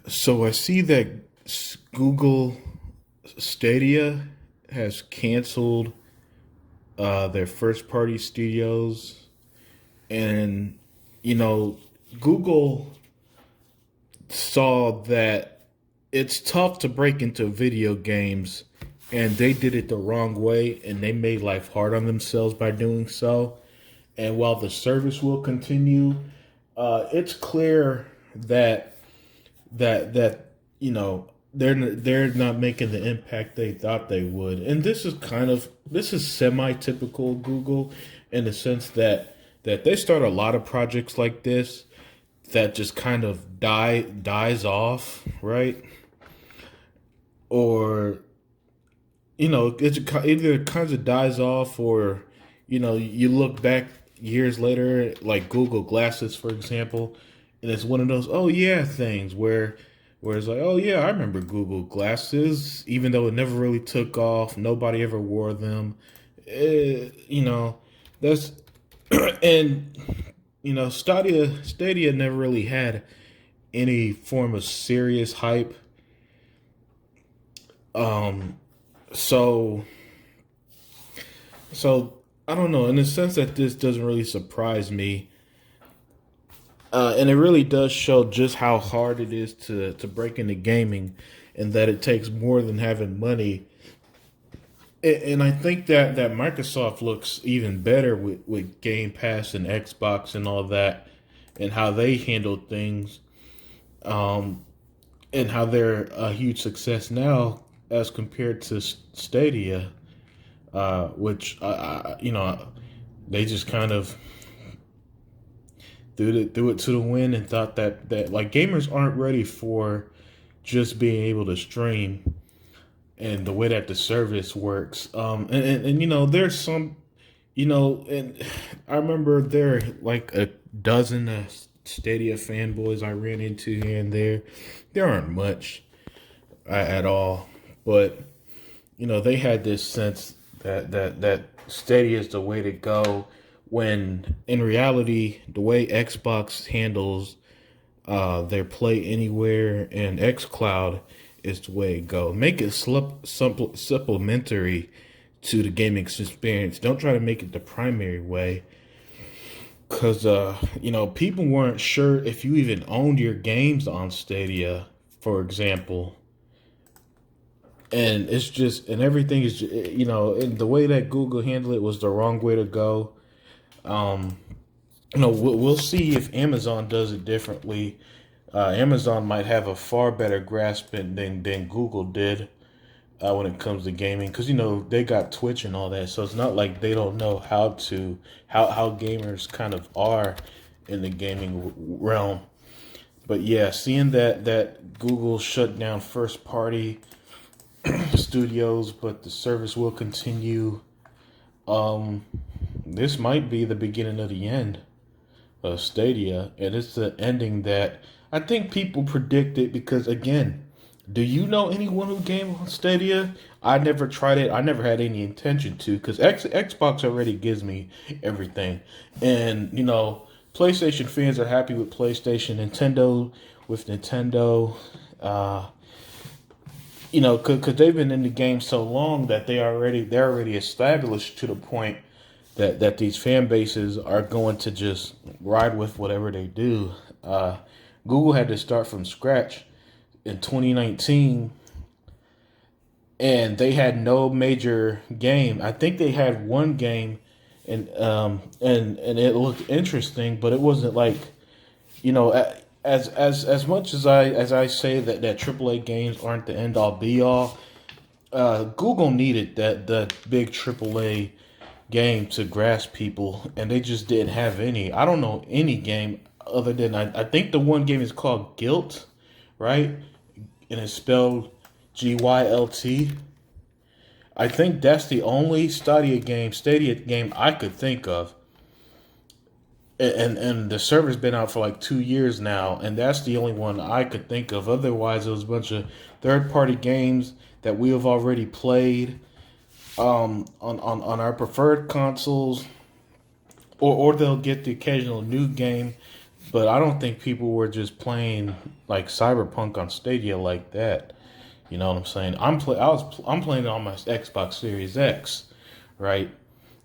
So I see that Google Stadia has canceled their first party studios. And, you know, Google saw that it's tough to break into video games, and they did it the wrong way, and they made life hard on themselves by doing so. And while the service will continue, it's clear that they're not making the impact they thought they would. And this is semi typical Google in the sense that they start a lot of projects like this that just kind of dies off, right? Or it either kind of dies off, or you look back years later, like Google Glasses, for example, and it's one of those oh yeah things where it's like, oh yeah, I remember Google Glasses, even though it never really took off, nobody ever wore them. You know, that's and Stadia never really had any form of serious hype. Um, so so I don't know. In the sense that this doesn't really surprise me, and it really does show just how hard it is to break into gaming, and that it takes more than having money. And I think that Microsoft looks even better with Game Pass and Xbox and all that, and how they handled things, um, and how they're a huge success now as compared to Stadia, which they just kind of threw it to the wind and thought that like gamers aren't ready for just being able to stream and the way that the service works. And there's some, and I remember there are like a dozen Stadia fanboys I ran into here and there. There aren't much at all, but they had this sense that Stadia is the way to go. When in reality, the way Xbox handles their Play Anywhere and XCloud is the way to go. Make it supplementary to the gaming experience. Don't try to make it the primary way, because people weren't sure if you even owned your games on Stadia, for example. And it's just, and everything is, and the way that Google handled it was the wrong way to go. Um, we'll see if Amazon does it differently. Amazon might have a far better grasp than Google did when it comes to gaming, because they got Twitch and all that, so it's not like they don't know how gamers kind of are in the gaming realm. But yeah, seeing that Google shut down first party studios, but the service will continue. This might be the beginning of the end of Stadia, and it's the ending that I think people predicted. Because again, do you know anyone who game on Stadia? I never tried it. I never had any intention to, because Xbox already gives me everything, and PlayStation fans are happy with PlayStation. Nintendo with Nintendo. Uh, because they've been in the game so long that they're already established to the point that these fan bases are going to just ride with whatever they do. Google had to start from scratch in 2019, and they had no major game. I think they had one game, and it looked interesting, but it wasn't like as much as I say that AAA games aren't the end all be all. Google needed that big AAA game to grasp people, and they just didn't have any. I don't know any game other than I think the one game is called Guilt, right? And it's spelled Gylt. I think that's the only Stadia game I could think of. And the server's been out for like 2 years now, and that's the only one I could think of. Otherwise, it was a bunch of third party games that we have already played on our preferred consoles, or they'll get the occasional new game But I don't think people were just playing like Cyberpunk on Stadia like that. You know what I'm saying? I'm playing it on my Xbox Series X, right?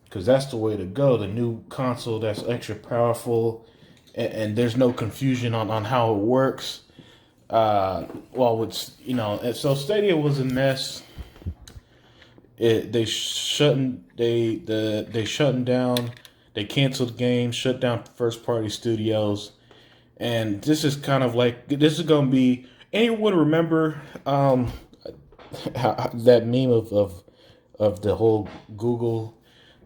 Because that's the way to go. The new console that's extra powerful, and there's no confusion on how it works. Well, it's so Stadia was a mess. They shutting down. They canceled games, shut down first party studios, and this is kind of like this is gonna be. Anyone remember that meme of the whole Google,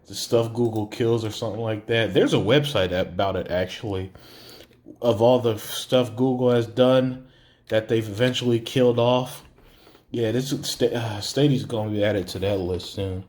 the stuff Google kills or something like that? There's a website about it actually, of all the stuff Google has done that they've eventually killed off. Yeah, Stadia's going to be added to that list soon.